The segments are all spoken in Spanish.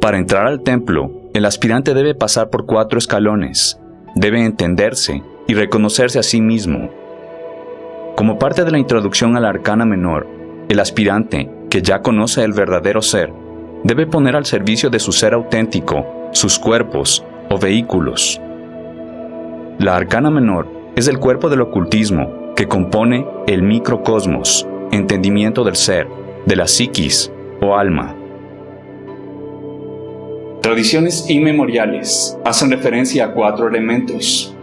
Para entrar al templo, el aspirante debe pasar por 4 escalones, debe entenderse y reconocerse a sí mismo. Como parte de la introducción a la arcana menor, el aspirante, que ya conoce el verdadero ser, debe poner al servicio de su ser auténtico sus cuerpos o vehículos. La arcana menor es el cuerpo del ocultismo que compone el microcosmos, entendimiento del ser, de la psiquis o alma. Tradiciones inmemoriales hacen referencia a 4 elementos,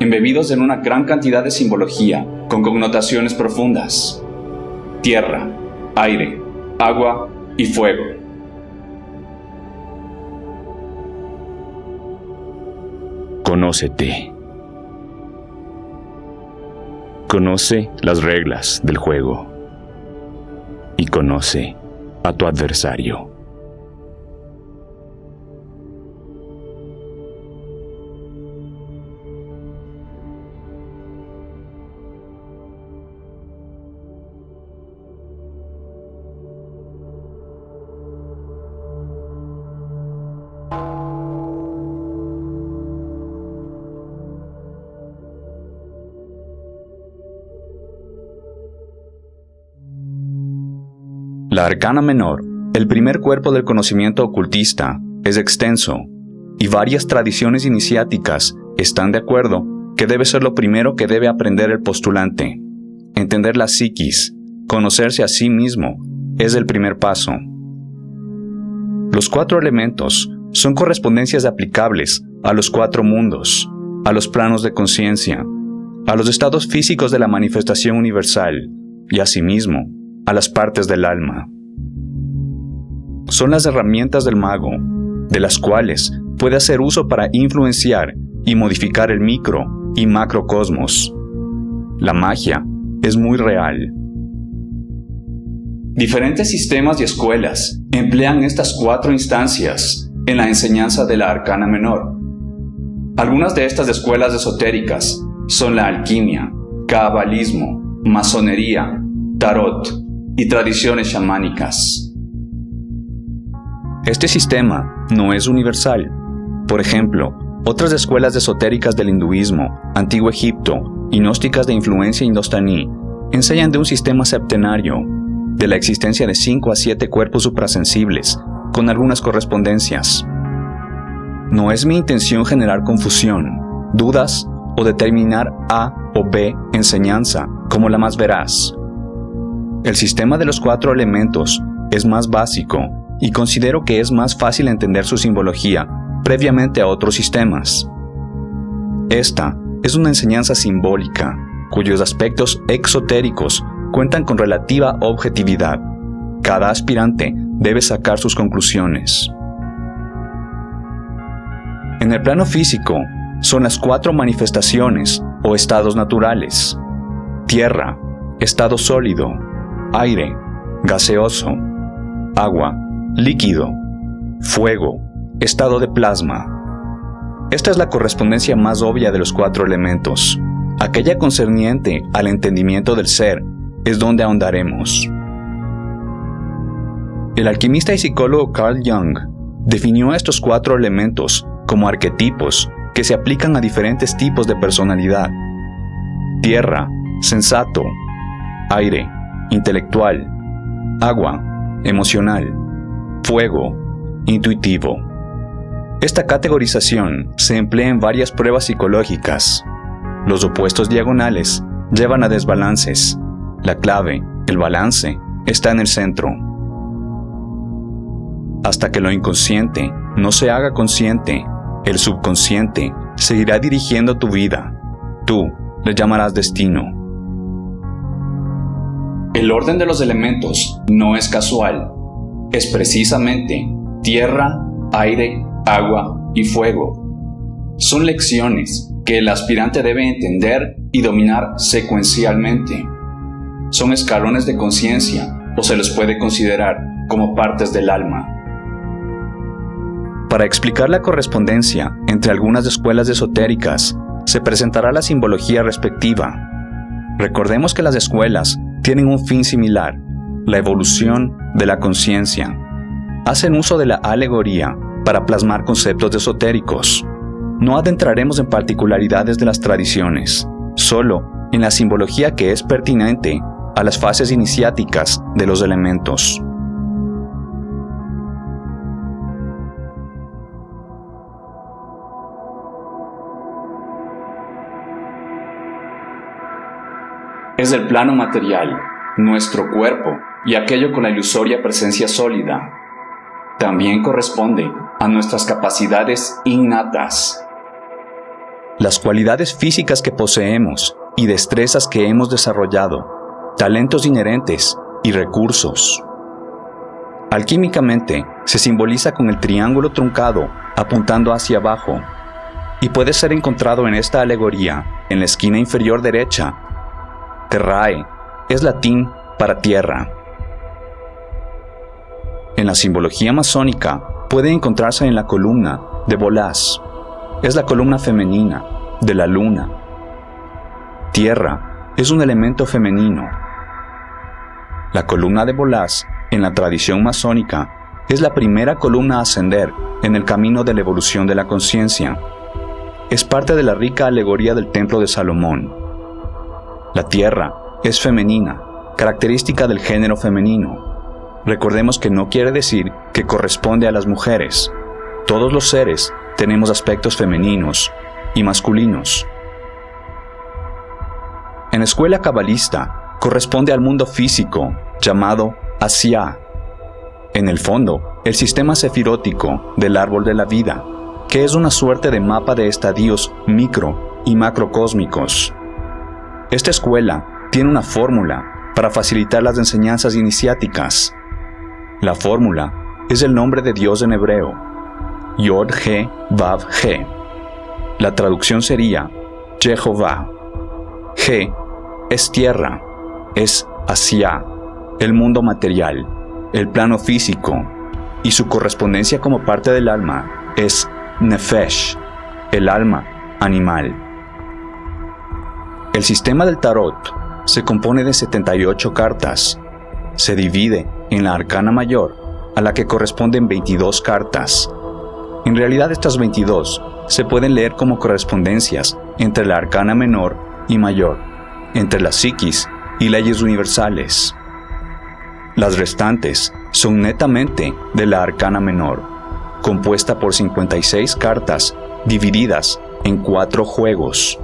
embebidos en una gran cantidad de simbología con connotaciones profundas: tierra, aire, agua y fuego. Conócete. Conoce las reglas del juego y conoce a tu adversario. La arcana menor, el primer cuerpo del conocimiento ocultista, es extenso, y varias tradiciones iniciáticas están de acuerdo que debe ser lo primero que debe aprender el postulante. Entender la psiquis, conocerse a sí mismo, es el primer paso. Los 4 elementos son correspondencias aplicables a los 4 mundos, a los planos de conciencia, a los estados físicos de la manifestación universal y asimismo a las partes del alma. Son las herramientas del mago, de las cuales puede hacer uso para influenciar y modificar el micro y macrocosmos. La magia es muy real. Diferentes sistemas y escuelas emplean estas 4 instancias en la enseñanza de la arcana menor. Algunas de estas escuelas esotéricas son la alquimia, cabalismo, masonería, tarot y tradiciones chamánicas. Este sistema no es universal. Por ejemplo, otras escuelas esotéricas del hinduismo, antiguo Egipto y gnósticas de influencia indostaní enseñan de un sistema septenario, de la existencia de 5 a 7 cuerpos suprasensibles, con algunas correspondencias. No es mi intención generar confusión, dudas o determinar A o B enseñanza como la más veraz. El sistema de los 4 elementos es más básico y considero que es más fácil entender su simbología previamente a otros sistemas. Esta es una enseñanza simbólica, cuyos aspectos exotéricos cuentan con relativa objetividad. Cada aspirante debe sacar sus conclusiones. En el plano físico, son las 4 manifestaciones o estados naturales: tierra, estado sólido; aire, gaseoso; agua, líquido; fuego, estado de plasma. Esta es la correspondencia más obvia de los 4 elementos. Aquella concerniente al entendimiento del ser es donde ahondaremos. El alquimista y psicólogo Carl Jung definió a estos 4 elementos como arquetipos que se aplican a diferentes tipos de personalidad: tierra, sensato; aire, intelectual; agua, emocional; fuego, intuitivo. Esta categorización se emplea en varias pruebas psicológicas. Los opuestos diagonales llevan a desbalances. La clave, el balance, está en el centro. Hasta que lo inconsciente no se haga consciente, el subconsciente seguirá dirigiendo tu vida. Tú le llamarás destino. El orden de los elementos no es casual. Es precisamente tierra, aire, agua y fuego. Son lecciones que el aspirante debe entender y dominar secuencialmente. Son escalones de conciencia, o se los puede considerar como partes del alma. Para explicar la correspondencia entre algunas escuelas esotéricas, se presentará la simbología respectiva. Recordemos que las escuelas tienen un fin similar: la evolución de la conciencia. hacen uso de la alegoría para plasmar conceptos esotéricos. No adentraremos en particularidades de las tradiciones, solo en la simbología que es pertinente a las fases iniciáticas de los elementos. Es el plano material, nuestro cuerpo y aquello con la ilusoria presencia sólida. También corresponde a nuestras capacidades innatas. Las cualidades físicas que poseemos y destrezas que hemos desarrollado, talentos inherentes y recursos. Alquímicamente se simboliza con el triángulo truncado apuntando hacia abajo y puede ser encontrado en esta alegoría en la esquina inferior derecha. Terrae es latín para tierra. En la simbología masónica puede encontrarse en la columna de Volás. Es la columna femenina de la luna. Tierra es un elemento femenino. La columna de Volás, en la tradición masónica, es la primera columna a ascender en el camino de la evolución de la conciencia. Es parte de la rica alegoría del Templo de Salomón. La tierra es femenina, característica del género femenino. Recordemos que no quiere decir que corresponde a las mujeres. Todos los seres tenemos aspectos femeninos y masculinos. En la escuela cabalista corresponde al mundo físico, llamado Asiá. En el fondo, el sistema sefirótico del árbol de la vida, que es una suerte de mapa de estadios micro y macrocósmicos. Esta escuela tiene una fórmula para facilitar las enseñanzas iniciáticas. La fórmula es el nombre de Dios en hebreo, Yod-He-Vav-He. La traducción sería Jehová. He es tierra, es Asiá, el mundo material, el plano físico, y su correspondencia como parte del alma es Nefesh, el alma animal. El sistema del tarot se compone de 78 cartas. Se divide en la arcana mayor, a la que corresponden 22 cartas. En realidad estas 22 se pueden leer como correspondencias entre la arcana menor y mayor, entre la psiquis y leyes universales. Las restantes son netamente de la arcana menor, compuesta por 56 cartas divididas en 4 juegos.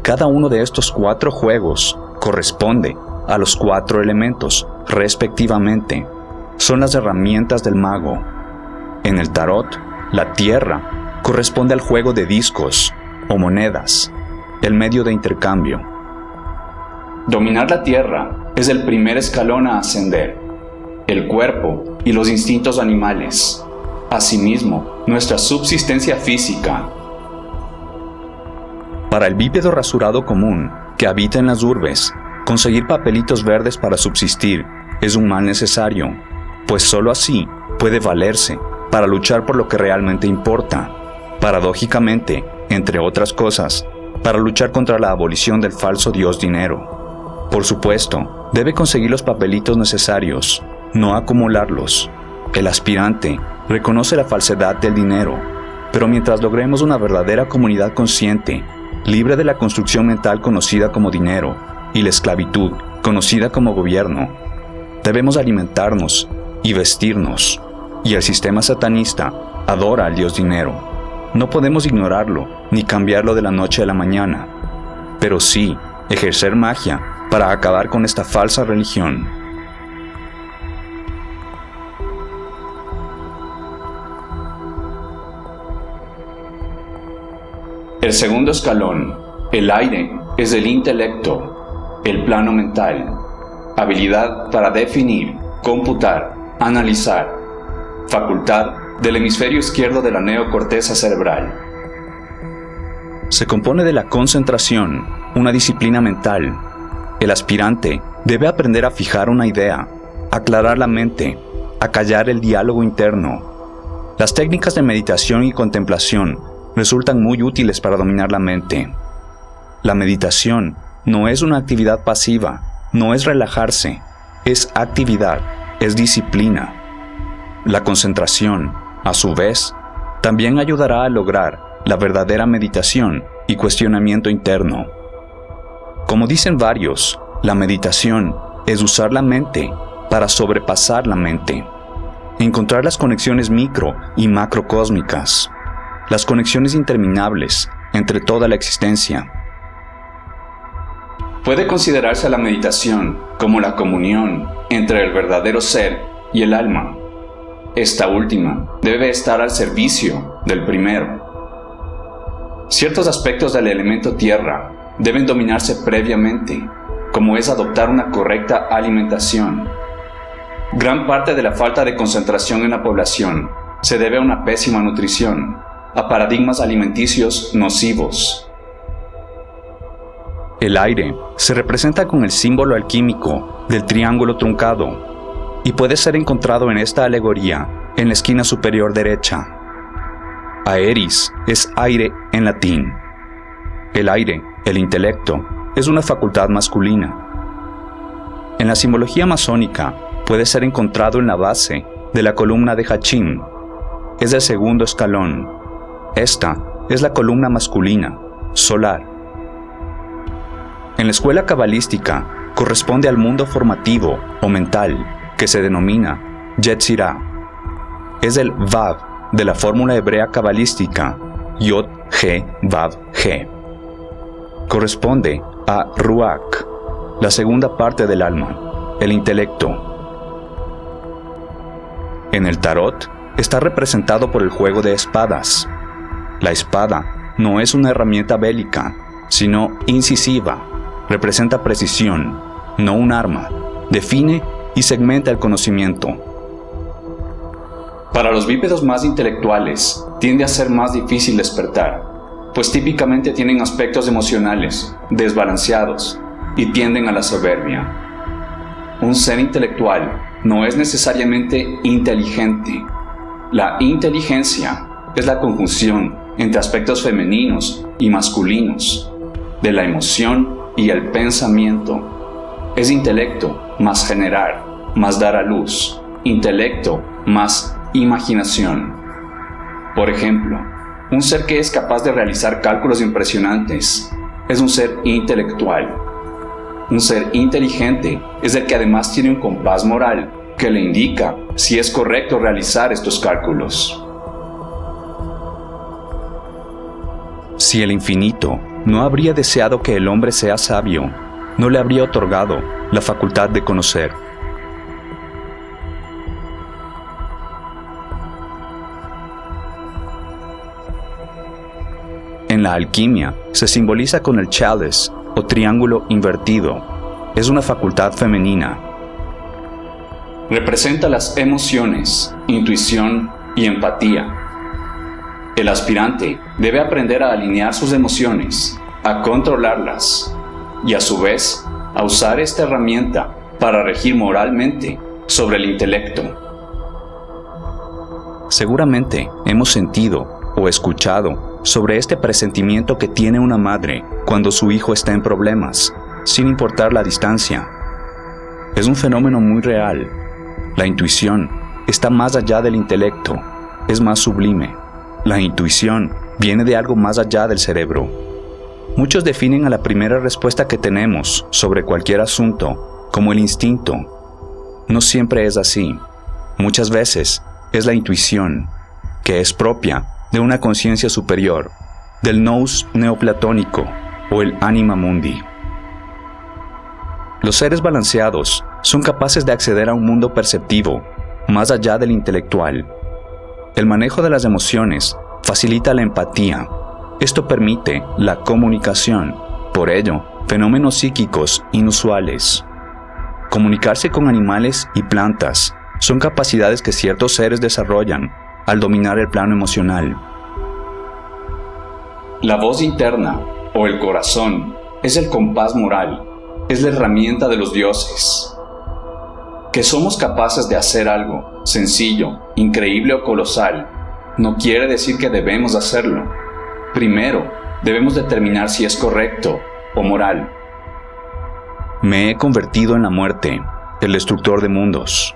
Cada uno de estos 4 juegos corresponde a los 4 elementos, respectivamente. Son las herramientas del mago. En el tarot, la tierra corresponde al juego de discos o monedas, el medio de intercambio. Dominar la tierra es el primer escalón a ascender. El cuerpo y los instintos animales. Asimismo, nuestra subsistencia física. Para el bípedo rasurado común, que habita en las urbes, conseguir papelitos verdes para subsistir es un mal necesario, pues sólo así puede valerse para luchar por lo que realmente importa. Paradójicamente, entre otras cosas, para luchar contra la abolición del falso dios dinero. Por supuesto, debe conseguir los papelitos necesarios, no acumularlos. El aspirante reconoce la falsedad del dinero, pero mientras logremos una verdadera comunidad consciente, libre de la construcción mental conocida como dinero y la esclavitud conocida como gobierno, debemos alimentarnos y vestirnos, y el sistema satanista adora al dios dinero. No podemos ignorarlo ni cambiarlo de la noche a la mañana, pero sí ejercer magia para acabar con esta falsa religión. El segundo escalón, el aire, es el intelecto, el plano mental, habilidad para definir, computar, analizar, facultad del hemisferio izquierdo de la neocorteza cerebral. Se compone de la concentración, una disciplina mental. El aspirante debe aprender a fijar una idea, aclarar la mente, acallar el diálogo interno. Las técnicas de meditación y contemplación resultan muy útiles para dominar la mente. La meditación no es una actividad pasiva, no es relajarse, es actividad, es disciplina. La concentración, a su vez, también ayudará a lograr la verdadera meditación y cuestionamiento interno. Como dicen varios, la meditación es usar la mente para sobrepasar la mente, encontrar las conexiones micro y macrocósmicas, las conexiones interminables entre toda la existencia. Puede considerarse a la meditación como la comunión entre el verdadero ser y el alma. Esta última debe estar al servicio del primero. Ciertos aspectos del elemento tierra deben dominarse previamente, como es adoptar una correcta alimentación. Gran parte de la falta de concentración en la población se debe a una pésima nutrición, a paradigmas alimenticios nocivos. El aire se representa con el símbolo alquímico del triángulo truncado y puede ser encontrado en esta alegoría en la esquina superior derecha. Aeris es aire en latín. El aire, el intelecto, es una facultad masculina. En la simbología masónica puede ser encontrado en la base de la columna de Hachim. Es el segundo escalón. Esta es la columna masculina, solar. En la escuela cabalística corresponde al mundo formativo o mental que se denomina Yetzirah. Es el Vav de la fórmula hebrea cabalística Yod He Vav He. Corresponde a Ruach, la segunda parte del alma, el intelecto. En el tarot está representado por el juego de espadas. La espada no es una herramienta bélica, sino incisiva. Representa precisión, no un arma. Define y segmenta el conocimiento. Para los bípedos más intelectuales, tiende a ser más difícil despertar, pues típicamente tienen aspectos emocionales desbalanceados y tienden a la soberbia. Un ser intelectual no es necesariamente inteligente. La inteligencia es la conjunción entre aspectos femeninos y masculinos, de la emoción y el pensamiento. Es intelecto más generar, más dar a luz, intelecto más imaginación. Por ejemplo, un ser que es capaz de realizar cálculos impresionantes es un ser intelectual. Un ser inteligente es el que además tiene un compás moral que le indica si es correcto realizar estos cálculos. Si el infinito no habría deseado que el hombre sea sabio, no le habría otorgado la facultad de conocer. En la alquimia se simboliza con el chalice o triángulo invertido. Es una facultad femenina. Representa las emociones, intuición y empatía. El aspirante debe aprender a alinear sus emociones, a controlarlas y a su vez a usar esta herramienta para regir moralmente sobre el intelecto. Seguramente hemos sentido o escuchado sobre este presentimiento que tiene una madre cuando su hijo está en problemas, sin importar la distancia. Es un fenómeno muy real. La intuición está más allá del intelecto, es más sublime. La intuición viene de algo más allá del cerebro. Muchos definen a la primera respuesta que tenemos sobre cualquier asunto como el instinto. No siempre es así. Muchas veces es la intuición, que es propia de una conciencia superior, del nous neoplatónico o el anima mundi. Los seres balanceados son capaces de acceder a un mundo perceptivo, más allá del intelectual. El manejo de las emociones facilita la empatía. Esto permite la comunicación. Por ello, fenómenos psíquicos inusuales. Comunicarse con animales y plantas son capacidades que ciertos seres desarrollan al dominar el plano emocional. La voz interna, o el corazón, es el compás moral, es la herramienta de los dioses. Que somos capaces de hacer algo sencillo, increíble o colosal, no quiere decir que debemos hacerlo. Primero, debemos determinar si es correcto o moral. Me he convertido en la muerte, el destructor de mundos.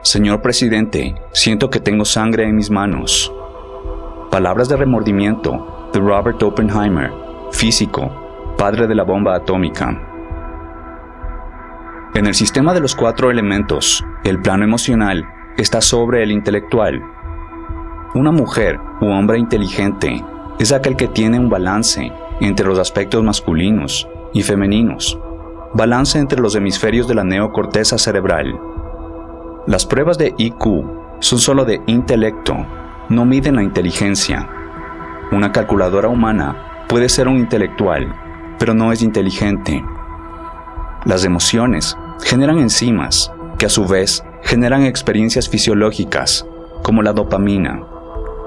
Señor presidente, siento que tengo sangre en mis manos. Palabras de remordimiento de Robert Oppenheimer, físico, padre de la bomba atómica. En el sistema de los 4 elementos, el plano emocional está sobre el intelectual. Una mujer u hombre inteligente es aquel que tiene un balance entre los aspectos masculinos y femeninos, balance entre los hemisferios de la neocorteza cerebral. Las pruebas de IQ son solo de intelecto, no miden la inteligencia. Una calculadora humana puede ser un intelectual, pero no es inteligente. Las emociones generan enzimas, que a su vez generan experiencias fisiológicas, como la dopamina.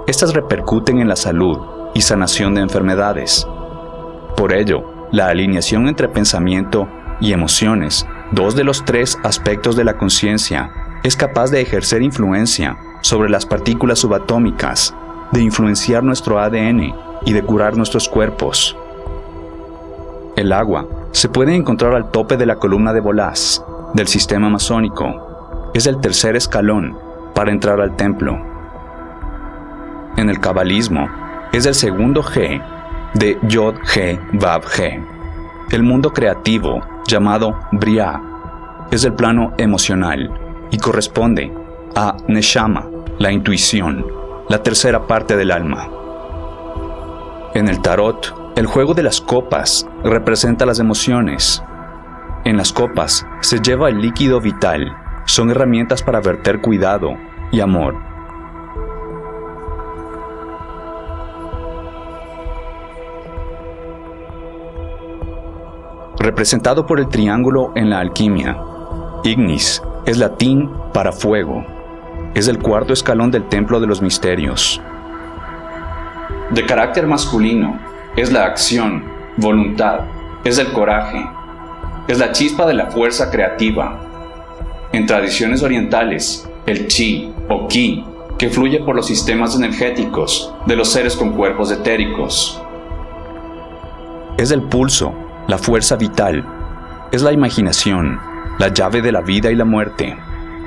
Estas repercuten en la salud y sanación de enfermedades. Por ello, la alineación entre pensamiento y emociones, 2 de los 3 aspectos de la conciencia, es capaz de ejercer influencia sobre las partículas subatómicas, de influenciar nuestro ADN y de curar nuestros cuerpos. El agua se puede encontrar al tope de la columna de Volaz, del sistema masónico. Es el tercer escalón para entrar al templo. En el cabalismo, es el segundo G de Yod He Vav He. El mundo creativo, llamado Briah, es el plano emocional y corresponde a Neshama, la intuición, la tercera parte del alma. En el tarot, el juego de las copas representa las emociones. En las copas se lleva el líquido vital, son herramientas para verter cuidado y amor. Representado por el triángulo en la alquimia, Ignis es latín para fuego. Es el 4º escalón del templo de los misterios. De carácter masculino, es la acción, voluntad, es el coraje, es la chispa de la fuerza creativa. En tradiciones orientales, el chi o ki, que fluye por los sistemas energéticos de los seres con cuerpos etéricos. Es el pulso, la fuerza vital, es la imaginación, la llave de la vida y la muerte.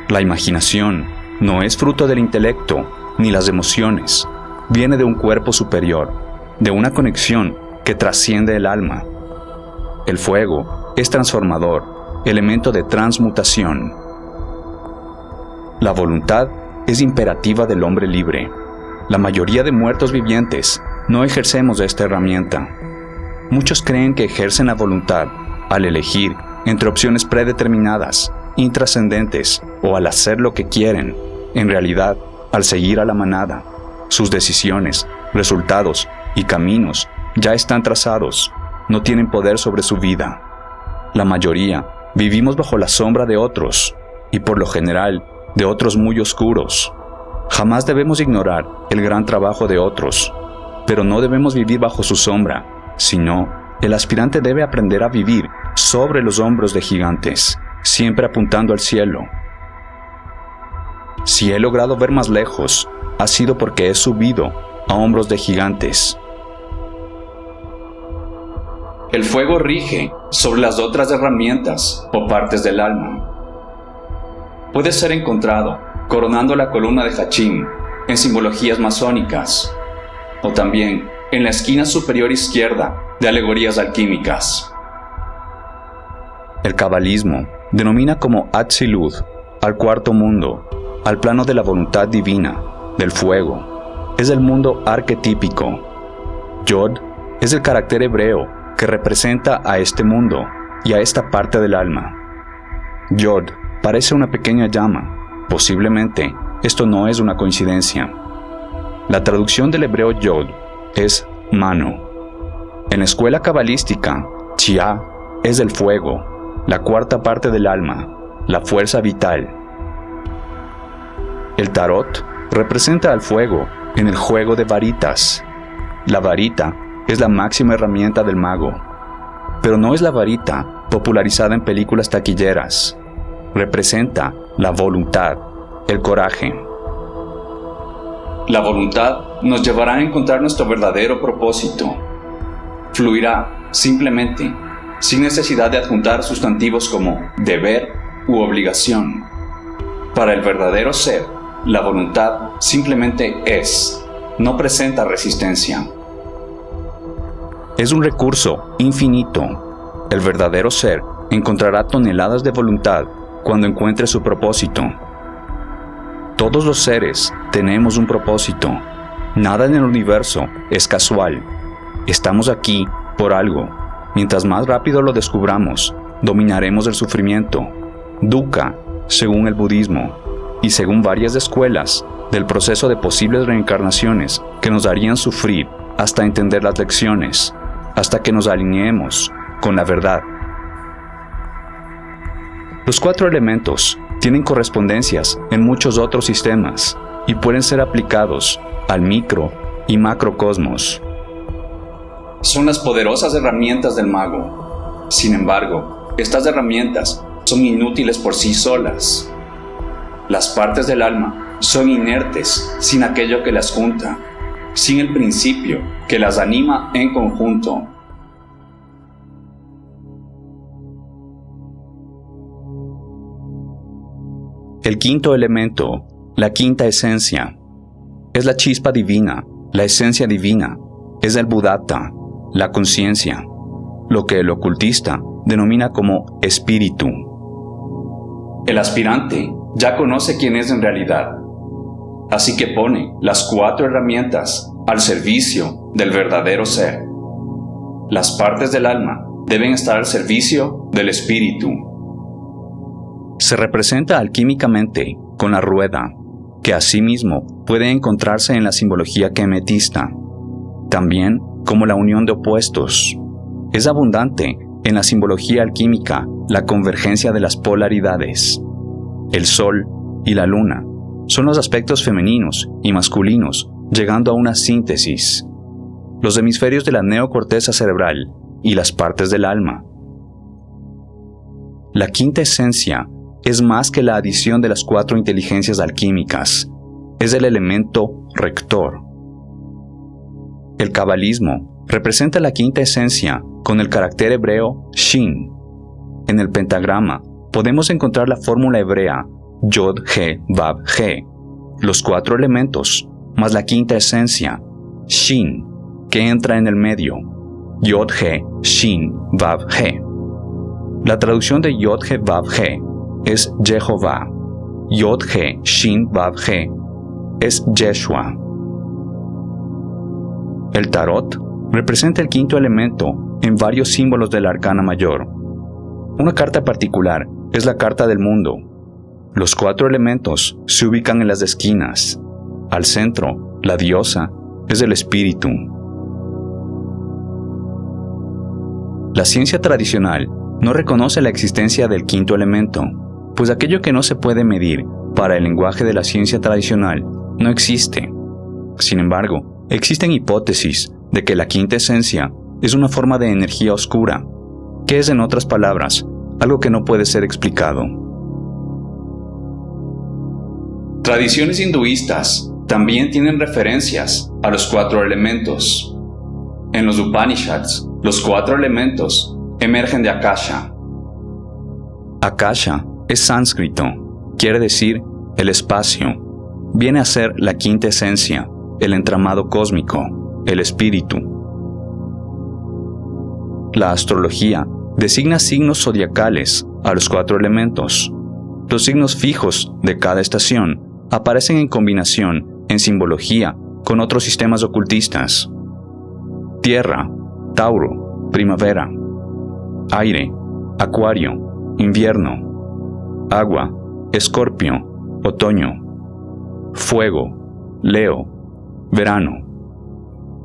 La imaginación no es fruto del intelecto ni las emociones, viene de un cuerpo superior, de una conexión que trasciende el alma. El fuego es transformador, elemento de transmutación. La voluntad es imperativa del hombre libre. La mayoría de muertos vivientes no ejercemos esta herramienta. Muchos creen que ejercen la voluntad al elegir entre opciones predeterminadas, intrascendentes o al hacer lo que quieren. En realidad, al seguir a la manada, sus decisiones, resultados y caminos ya están trazados, no tienen poder sobre su vida. La mayoría vivimos bajo la sombra de otros, y por lo general, de otros muy oscuros. Jamás debemos ignorar el gran trabajo de otros, pero no debemos vivir bajo su sombra, sino el aspirante debe aprender a vivir sobre los hombros de gigantes, siempre apuntando al cielo. Si he logrado ver más lejos, ha sido porque he subido a hombros de gigantes. El fuego rige sobre las otras herramientas o partes del alma. Puede ser encontrado coronando la columna de Hachim en simbologías masónicas, o también en la esquina superior izquierda de alegorías alquímicas. El cabalismo denomina como Atzilut al cuarto mundo, al plano de la voluntad divina, del fuego. Es el mundo arquetípico. Yod es el carácter hebreo que representa a este mundo y a esta parte del alma. Yod parece una pequeña llama. Posiblemente esto no es una coincidencia. La traducción del hebreo Yod es mano. En la escuela cabalística, Chia es el fuego, la cuarta parte del alma, la fuerza vital. El tarot representa al fuego en el juego de varitas. La varita es la máxima herramienta del mago, pero no es la varita popularizada en películas taquilleras. Representa la voluntad, el coraje. La voluntad nos llevará a encontrar nuestro verdadero propósito. Fluirá simplemente, sin necesidad de adjuntar sustantivos como deber u obligación. Para el verdadero ser, la voluntad simplemente es, no presenta resistencia. Es un recurso infinito. El verdadero ser encontrará toneladas de voluntad cuando encuentre su propósito. Todos los seres tenemos un propósito. Nada en el universo es casual. Estamos aquí por algo. Mientras más rápido lo descubramos, dominaremos el sufrimiento. Dukkha, según el budismo, y según varias escuelas, del proceso de posibles reencarnaciones que nos harían sufrir hasta entender las lecciones, hasta que nos alineemos con la verdad. Los 4 elementos tienen correspondencias en muchos otros sistemas y pueden ser aplicados al micro y macrocosmos. Son las poderosas herramientas del mago. Sin embargo, estas herramientas son inútiles por sí solas. Las partes del alma son inertes sin aquello que las junta, sin el principio que las anima en conjunto. El quinto elemento, la quinta esencia, es la chispa divina, la esencia divina, es el Buddhata, la conciencia, lo que el ocultista denomina como espíritu. El aspirante ya conoce quién es en realidad, así que pone las 4 herramientas al servicio del verdadero ser. Las partes del alma deben estar al servicio del espíritu. Se representa alquímicamente con la rueda, que asimismo puede encontrarse en la simbología kemetista, también como la unión de opuestos. Es abundante en la simbología alquímica la convergencia de las polaridades. El sol y la luna son los aspectos femeninos y masculinos llegando a una síntesis. Los hemisferios de la neocorteza cerebral y las partes del alma. La quinta esencia es más que la adición de las 4 inteligencias alquímicas. Es el elemento rector. El cabalismo representa la quinta esencia con el carácter hebreo Shin. En el pentagrama podemos encontrar la fórmula hebrea Yod, He, Vav, He, los 4 elementos, más la quinta esencia, Shin, que entra en el medio, Yod, He, Shin, Vav, He. La traducción de Yod, He, Vav, He es Jehová. Yod, He, Shin, Vav, He es Yeshua. El tarot representa el quinto elemento en varios símbolos de la arcana mayor. Una carta particular es la carta del mundo. Los 4 elementos se ubican en las esquinas. Al centro, la diosa es el espíritu. La ciencia tradicional no reconoce la existencia del quinto elemento, pues aquello que no se puede medir para el lenguaje de la ciencia tradicional no existe. Sin embargo, existen hipótesis de que la quinta esencia es una forma de energía oscura, que es, en otras palabras, algo que no puede ser explicado. Tradiciones hinduistas también tienen referencias a los 4 elementos. En los Upanishads, los 4 elementos emergen de Akasha. Akasha es sánscrito, quiere decir el espacio. Viene a ser la quinta esencia, el entramado cósmico, el espíritu. La astrología designa signos zodiacales a los 4 elementos. Los signos fijos de cada estación aparecen en combinación en simbología con otros sistemas ocultistas. Tierra, Tauro, primavera. Aire, Acuario, invierno. Agua, Escorpio, otoño. Fuego, Leo, verano.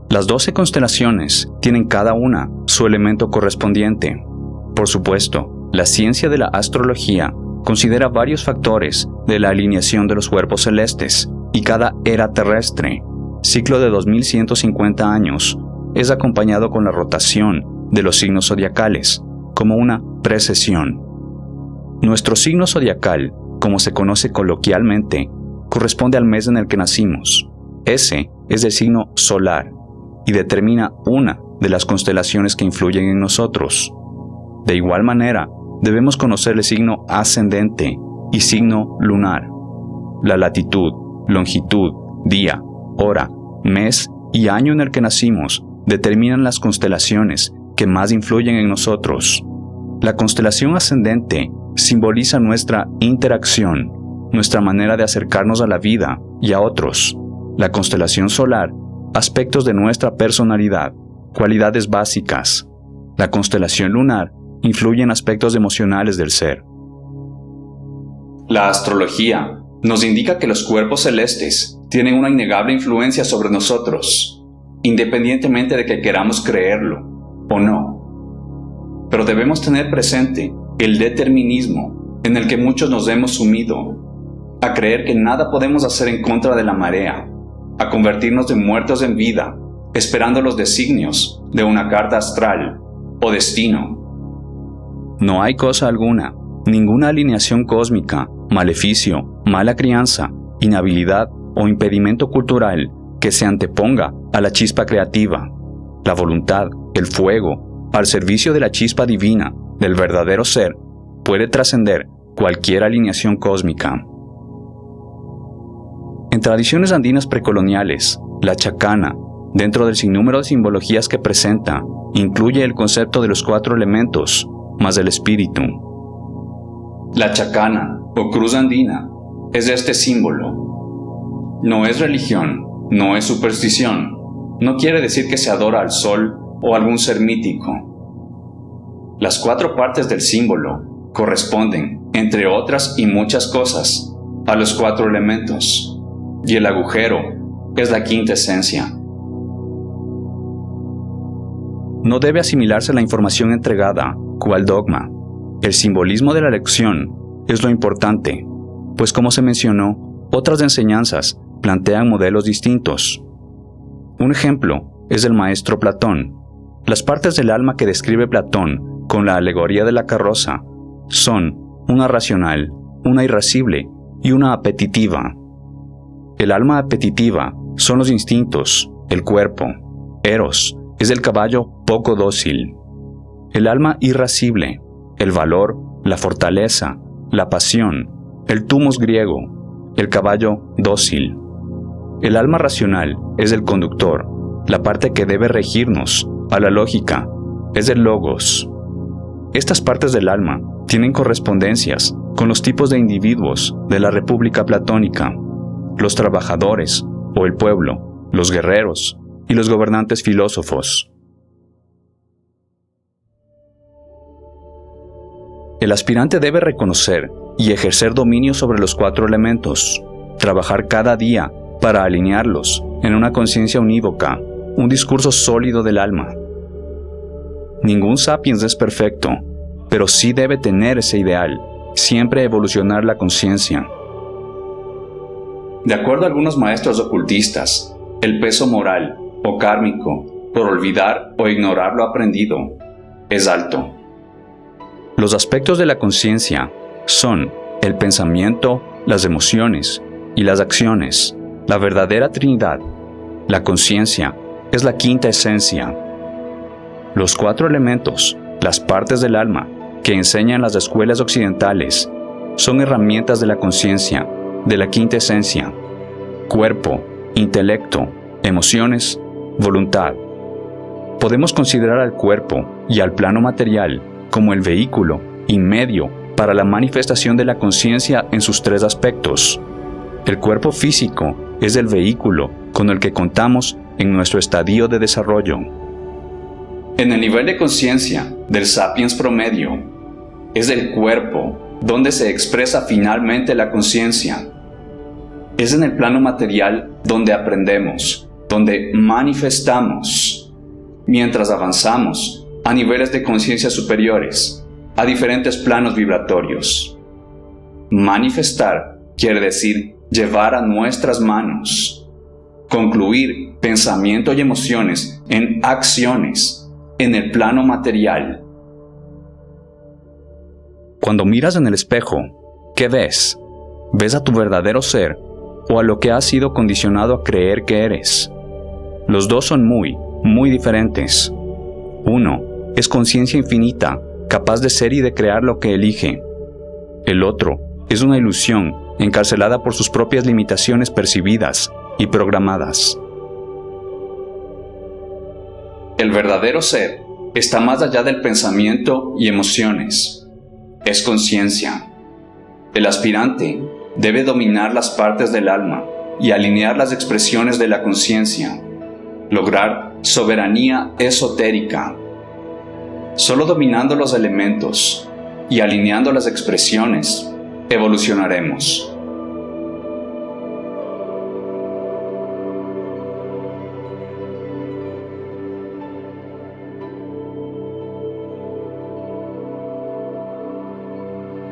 Las 12 constelaciones tienen cada una su elemento correspondiente. Por supuesto, la ciencia de la astrología considera varios factores de la alineación de los cuerpos celestes, y cada era terrestre, ciclo de 2150 años, es acompañado con la rotación de los signos zodiacales, como una precesión. Nuestro signo zodiacal, como se conoce coloquialmente, corresponde al mes en el que nacimos. Ese es el signo solar y determina una de las constelaciones que influyen en nosotros. De igual manera, debemos conocer el signo ascendente y signo lunar. La latitud, longitud, día, hora, mes y año en el que nacimos determinan las constelaciones que más influyen en nosotros. La constelación ascendente simboliza nuestra interacción, nuestra manera de acercarnos a la vida y a otros. La constelación solar, aspectos de nuestra personalidad, cualidades básicas. La constelación lunar influye en aspectos emocionales del ser. La astrología nos indica que los cuerpos celestes tienen una innegable influencia sobre nosotros, independientemente de que queramos creerlo o no. Pero debemos tener presente el determinismo en el que muchos nos hemos sumido, a creer que nada podemos hacer en contra de la marea, a convertirnos de muertos en vida, esperando los designios de una carta astral o destino. No hay cosa alguna, ninguna alineación cósmica, maleficio, mala crianza, inhabilidad o impedimento cultural que se anteponga a la chispa creativa, la voluntad, el fuego, al servicio de la chispa divina, del verdadero ser, puede trascender cualquier alineación cósmica. En tradiciones andinas precoloniales, la chacana, dentro del sinnúmero de simbologías que presenta, incluye el concepto de los 4 elementos, más el espíritu. La chacana, o cruz andina, es este símbolo. No es religión, no es superstición, no quiere decir que se adora al sol o algún ser mítico. Las 4 partes del símbolo corresponden, entre otras y muchas cosas, a los 4 elementos, y el agujero es la quinta esencia. No debe asimilarse la información entregada cual dogma. El simbolismo de la lección es lo importante, pues como se mencionó, otras enseñanzas plantean modelos distintos. Un ejemplo es el maestro Platón. Las partes del alma que describe Platón con la alegoría de la carroza son una racional, una irascible y una apetitiva. El alma apetitiva son los instintos, el cuerpo. Eros es el caballo poco dócil. El alma irascible, el valor, la fortaleza, la pasión, el thumos griego, el caballo dócil. El alma racional es el conductor, la parte que debe regirnos a la lógica, es el logos. Estas partes del alma tienen correspondencias con los tipos de individuos de la República Platónica, los trabajadores o el pueblo, los guerreros y los gobernantes filósofos. El aspirante debe reconocer y ejercer dominio sobre los 4 elementos, trabajar cada día para alinearlos en una conciencia unívoca, un discurso sólido del alma. Ningún sapiens es perfecto, pero sí debe tener ese ideal, siempre evolucionar la conciencia. De acuerdo a algunos maestros ocultistas, el peso moral o kármico por olvidar o ignorar lo aprendido es alto. Los aspectos de la conciencia son el pensamiento, las emociones y las acciones, la verdadera Trinidad. La conciencia es la quinta esencia. Los 4 elementos, las partes del alma que enseñan las escuelas occidentales, son herramientas de la conciencia, de la quinta esencia: cuerpo, intelecto, emociones, voluntad. Podemos considerar al cuerpo y al plano material como el vehículo y medio para la manifestación de la conciencia en sus 3 aspectos. El cuerpo físico es el vehículo con el que contamos en nuestro estadio de desarrollo. En el nivel de conciencia del sapiens promedio, es el cuerpo donde se expresa finalmente la conciencia. Es en el plano material donde aprendemos, donde manifestamos, mientras avanzamos a niveles de conciencia superiores, a diferentes planos vibratorios. Manifestar quiere decir llevar a nuestras manos, concluir pensamiento y emociones en acciones en el plano material. Cuando miras en el espejo, ¿qué ves? ¿Ves a tu verdadero ser o a lo que has sido condicionado a creer que eres? Los dos son muy diferentes. Uno es conciencia infinita, capaz de ser y de crear lo que elige. El otro es una ilusión encarcelada por sus propias limitaciones percibidas y programadas. El verdadero ser está más allá del pensamiento y emociones. Es conciencia. El aspirante debe dominar las partes del alma y alinear las expresiones de la conciencia, lograr soberanía esotérica. Solo dominando los elementos y alineando las expresiones, evolucionaremos.